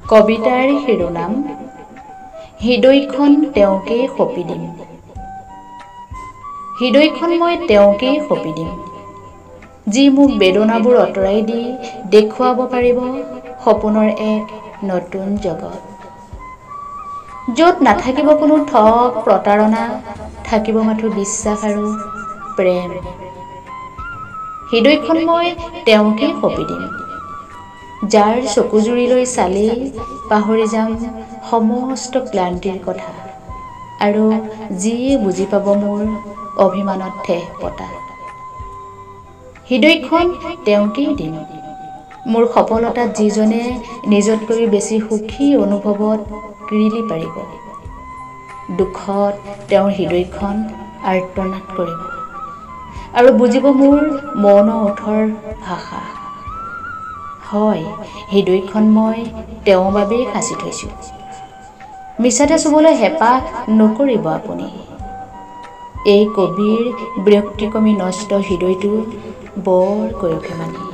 কবিতাৰ শিৰোনাম হৃদয়খন তেওঁকেই সঁপি দিম। হৃদয়খন মই তেওঁকেই সঁপি দিম, যি মোক বেদনাবোৰ আঁতৰাই দি দেখুৱাব পাৰিব সপোনৰ এক নতুন জগত, য'ত নাথাকিব কোনো ঠগ প্ৰতাৰণা, থাকিব মাথো বিশ্বাস আৰু প্ৰেম। হৃদয়খন মই তেওঁকেই সঁপি দিম, যাৰ চকুজুৰিলৈ চালেই পাহৰি যাম সমস্ত ক্লান্তিৰ কথা, আৰু যিয়ে বুজি পাব মোৰ অভিমানত ঠেহ পতা। হৃদয়খন তেওঁকেই দিম, মোৰ সফলতাত যিজনে নিজতকৈ বেছি সুখী অনুভৱত কিৰিলি পাৰিব। দুখত তেওঁৰ হৃদয়খন আৰ্তনাদ কৰিব আৰু বুজিব মোৰ মৌন ওঠৰ ভাষা। হয়, হৃদয়খন মই তেওঁৰ বাবেই সাঁচি থৈছোঁ। মিছাতে চুবলৈ হেঁপাহ নকৰিব আপুনি। এই কবিৰ ব্যক্তিক্ৰমী নষ্ট হৃদয়টো বৰ গভীৰ।